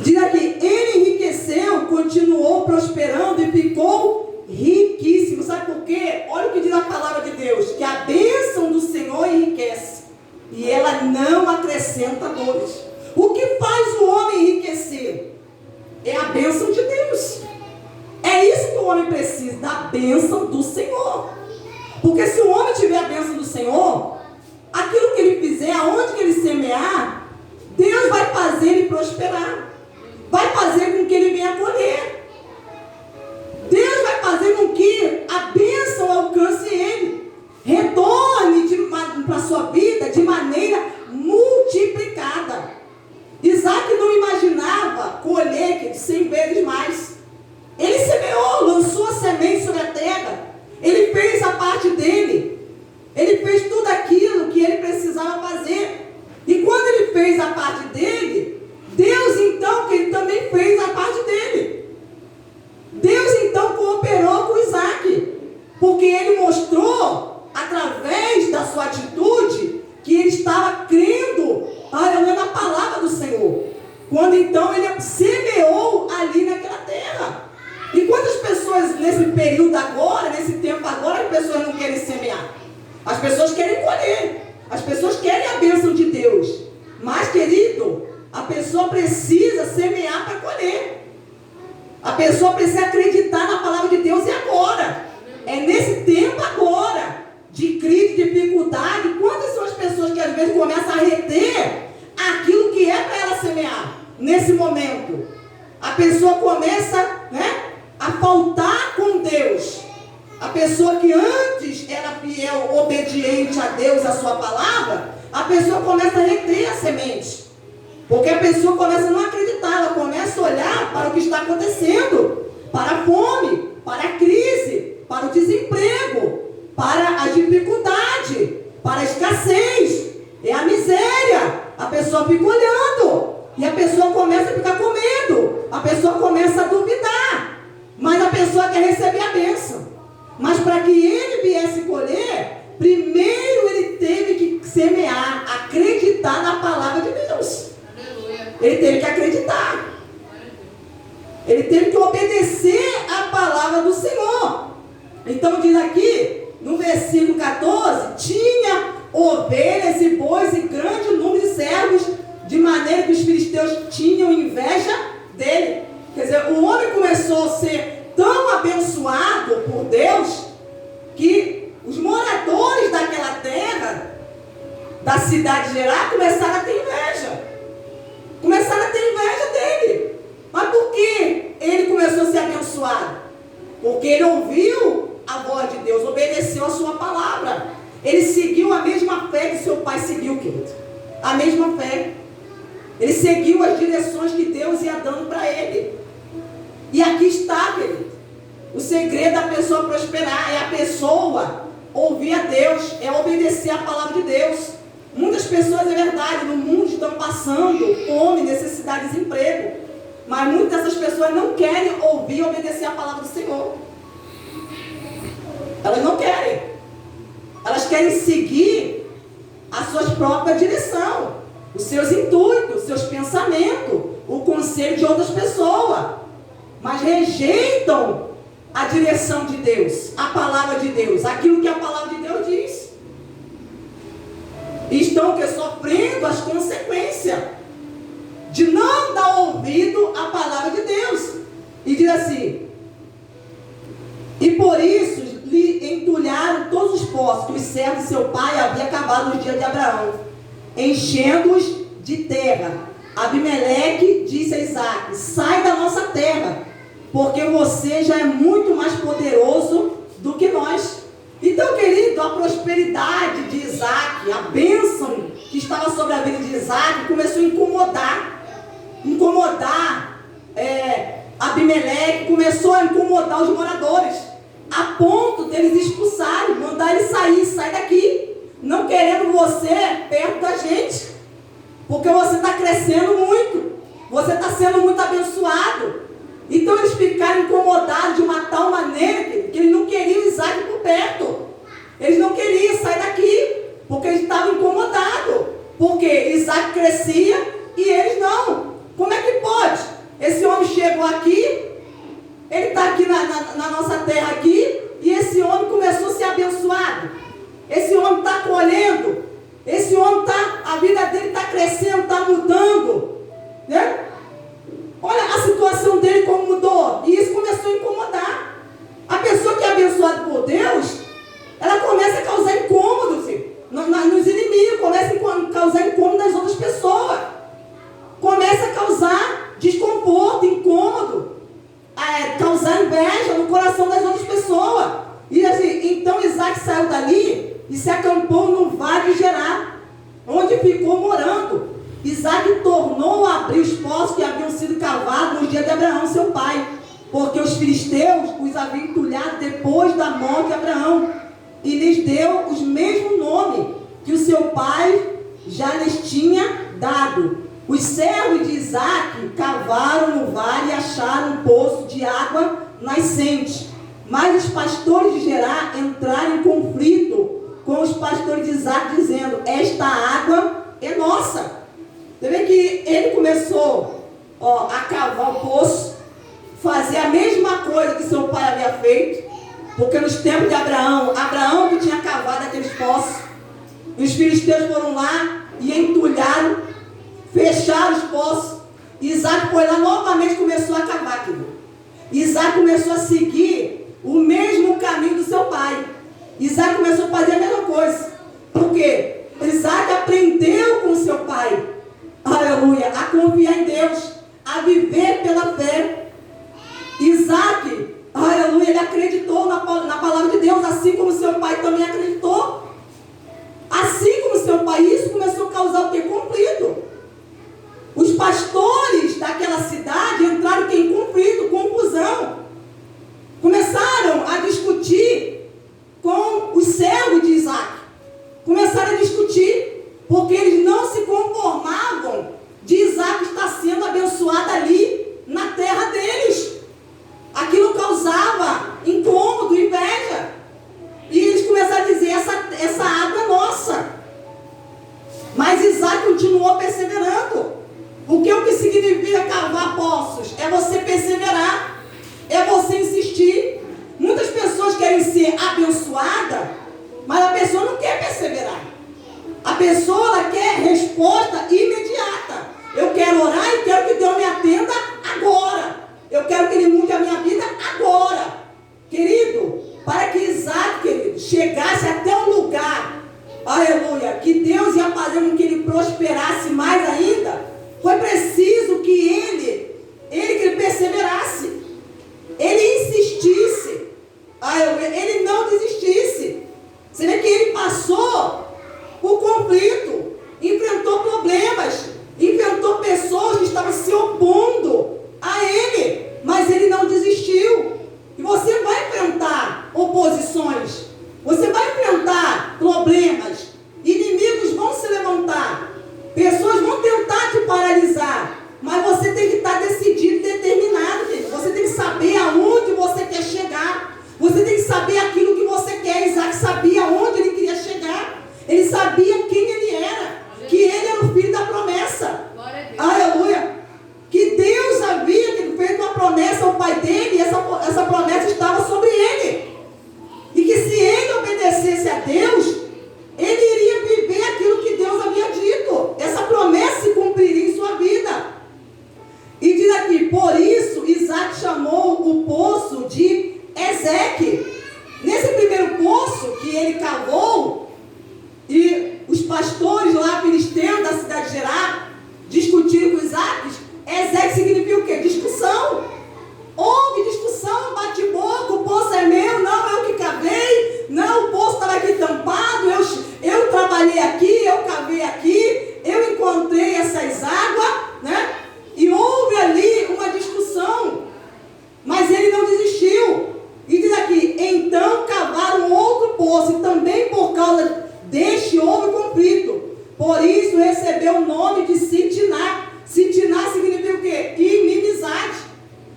Diz aqui, ele enriqueceu, continuou prosperando e ficou riquíssimo. Sabe por quê? Olha o que diz a palavra de Deus, que a bênção do Senhor enriquece e ela não acrescenta dores. O que faz o homem enriquecer? É a bênção de Deus. É isso que o homem precisa, da bênção do Senhor. Porque se o homem tiver a bênção do Senhor, aquilo que ele fizer, aonde que ele semear, Deus vai fazer ele prosperar. Vai fazer com que ele venha colher. Deus vai fazer com que a bênção alcance ele. Retorne para a sua vida de maneira multiplicada. Isaac não imaginava colher 100 vezes mais. Ele semeou, lançou a semente sobre a terra. Ele fez a parte dele. Ele fez tudo aquilo que ele precisava fazer. E quando ele fez a parte dele, Deus então, que ele também fez a parte dele. Deus então cooperou com Isaac. Porque ele mostrou, através da sua atitude, que ele estava crendo, na palavra do Senhor. Quando então ele semeou ali naquela terra. E quantas pessoas nesse período agora, nesse tempo agora, as pessoas não querem semear? As pessoas querem colher. As pessoas querem a bênção de Deus. Mas, querido, a pessoa precisa semear para colher. A pessoa precisa acreditar na palavra de Deus e agora. É nesse tempo agora, de crise, de dificuldade. Quantas são as pessoas que às vezes começam a reter aquilo que é para ela semear? Nesse momento, a pessoa começa, a faltar com Deus. A pessoa que antes era fiel, obediente a Deus, a sua palavra, a pessoa começa a reter a semente. Porque a pessoa começa a não acreditar, ela começa a olhar para o que está acontecendo, para a fome, para a crise, para o desemprego, para a dificuldade, para a escassez, é a miséria. A pessoa fica olhando e a pessoa começa a ficar com medo, a pessoa começa a duvidar, mas a pessoa quer receber a bênção. Mas para que ele viesse colher, primeiro ele teve que semear, acreditar na palavra de Deus. Ele teve que acreditar. Ele teve que obedecer à palavra do Senhor. Então diz aqui, no versículo 14, tinha ovelhas e bois e grande número de servos, de maneira que os filisteus tinham inveja dele. Quer dizer, o homem começou a ser tão abençoado por Deus, que os moradores daquela terra, da cidade de Gerar, começaram a ter inveja. Começaram a ter inveja dele. Mas por que ele começou a ser abençoado? Porque ele ouviu a voz de Deus, obedeceu a sua palavra. Ele seguiu a mesma fé que seu pai seguiu, querido. A mesma fé. Ele seguiu as direções que Deus ia dando para ele. E aqui está, querido. O segredo da pessoa prosperar é a pessoa ouvir a Deus, é obedecer a palavra de Deus. Muitas pessoas, é verdade, no mundo estão passando fome, necessidade, desemprego. Mas muitas dessas pessoas não querem ouvir e obedecer a palavra do Senhor. Elas não querem. Elas querem seguir a sua própria direção, os seus intuitos, os seus pensamentos, o conselho de outras pessoas. Mas rejeitam a direção de Deus, a palavra de Deus, aquilo que a palavra de Deus diz. E estão sofrendo as consequências de não dar ouvido à palavra de Deus. E diz assim: e por isso lhe entulharam todos os poços que os servos de seu pai havia cavado nos dias de Abraão, enchendo-os de terra. Abimeleque disse a Isaac: sai da nossa terra, porque você já é muito mais poderoso do que nós. Então, querido, a prosperidade de Isaac, a bênção que estava sobre a vida de Isaac, começou a incomodar Abimeleque, começou a incomodar os moradores, a ponto deles expulsarem, mandar ele sair, sai daqui, não querendo você perto da gente, porque você está crescendo muito, você está sendo muito abençoado. Então eles ficaram incomodados de uma tal maneira que eles não queriam Isaac por perto. Eles não queriam sair daqui, porque eles estavam incomodados. Porque Isaac crescia e eles não. Como é que pode? homem chegou aqui, ele está aqui na nossa terra aqui, e esse homem começou a ser abençoado. Esse homem está colhendo, esse homem a vida dele está crescendo, está mudando, né? Olha a situação dele como mudou, e isso começou a incomodar. A pessoa que é abençoada por Deus, ela começa a causar incômodos nos inimigos, começa a causar incômodo nas outras pessoas, começa a causar desconforto, incômodo, causar inveja no coração das outras pessoas. E assim, então Isaac saiu dali e se acampou no vale de Gerar, onde ficou morando. Isaac tornou a abrir os poços que haviam sido cavados no dia de Abraão, seu pai, porque os filisteus os haviam entulhado depois da morte de Abraão, e lhes deu os mesmos nomes que o seu pai já lhes tinha dado. Os servos de Isaac cavaram no vale e acharam um poço de água nascente. Mas os pastores de Gerar entraram em conflito com os pastores de Isaac, dizendo: esta água é nossa. Você vê que ele começou a cavar o poço, fazer a mesma coisa que seu pai havia feito, porque nos tempos de Abraão que tinha cavado aqueles poços, os filisteus foram lá e entulharam, fecharam os poços. Isaac foi lá novamente, começou a cavar aquilo. Isaac começou a seguir o mesmo caminho do seu pai. Isaac começou a fazer a mesma coisa. Por quê? Isaac aprendeu com seu pai, aleluia, a confiar em Deus, a viver pela fé. Isaac, aleluia, ele acreditou na palavra de Deus, assim como seu pai também acreditou. Assim como seu pai, isso começou a causar o quê? Conflito. Os pastores daquela cidade entraram em conflito, confusão. Começaram a discutir com os servos de Isaac. Começaram a discutir, porque eles não se conformavam de Isaac estar sendo abençoado ali na terra deles. Aquilo causava incômodo, inveja. E eles começaram a dizer: essa água é nossa. Mas Isaac continuou perseverando. Porque o que significa cavar poços? É você perseverar, é você insistir. Muitas pessoas querem ser abençoadas, mas a pessoa não quer perseverar. A pessoa ela quer resposta imediata. Eu quero orar e quero que Deus me atenda agora. Eu quero que Ele mude a minha vida agora. Querido, para que Isaac, querido, chegasse até um lugar, aleluia, que Deus ia fazer com que ele prosperasse mais ainda, foi preciso que ele perseverasse, ele insistisse, ele não desistisse. Você vê que ele passou por conflito, enfrentou problemas, enfrentou pessoas que estavam se opondo a ele, mas ele não desistiu. E você vai enfrentar oposições, você vai enfrentar problemas, inimigos vão se levantar, pessoas vão tentar te paralisar, mas você tem que estar decidido e determinado, querido. Você tem que saber aonde você quer chegar, você tem que saber aquilo que você quer. Isaac sabia aonde ele queria chegar, ele sabia quem ele era, que ele era o filho da promessa, aleluia, que Deus havia feito uma promessa ao pai dele, e essa promessa estava sobre ele, e que se ele obedecesse a Deus, ele iria viver aquilo que Deus havia dito. Essa promessa se cumpriria em sua vida. E diz aqui: por isso Isaac chamou o poço de Ezeque. Nesse primeiro poço que ele cavou, e os pastores lá filisteus da cidade de Gerar discutiram com Isaac, Ezeque significa o quê? Discussão. Houve discussão, bate-boca, o poço é meu, não, eu que cavei, não, o poço estava aqui tampado, eu trabalhei aqui, eu cavei aqui, eu encontrei essas águas, né? E houve ali uma discussão, mas ele não desistiu. E diz aqui: então cavaram outro poço, e também por causa deste houve conflito. Por isso recebeu o nome de Sitiná. Sitiná significa o quê? Inimizade.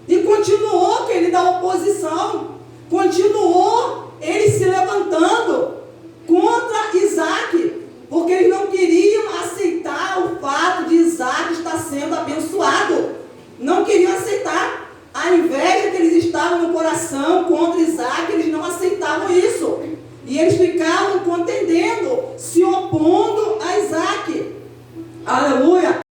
E continuou, querido, da oposição. Continuou ele se levantando contra Isaac, porque eles não queriam aceitar o fato de Isaac estar sendo abençoado. Não queriam aceitar. estavam no coração contra Isaac, eles não aceitavam isso. E eles ficavam contendendo, se opondo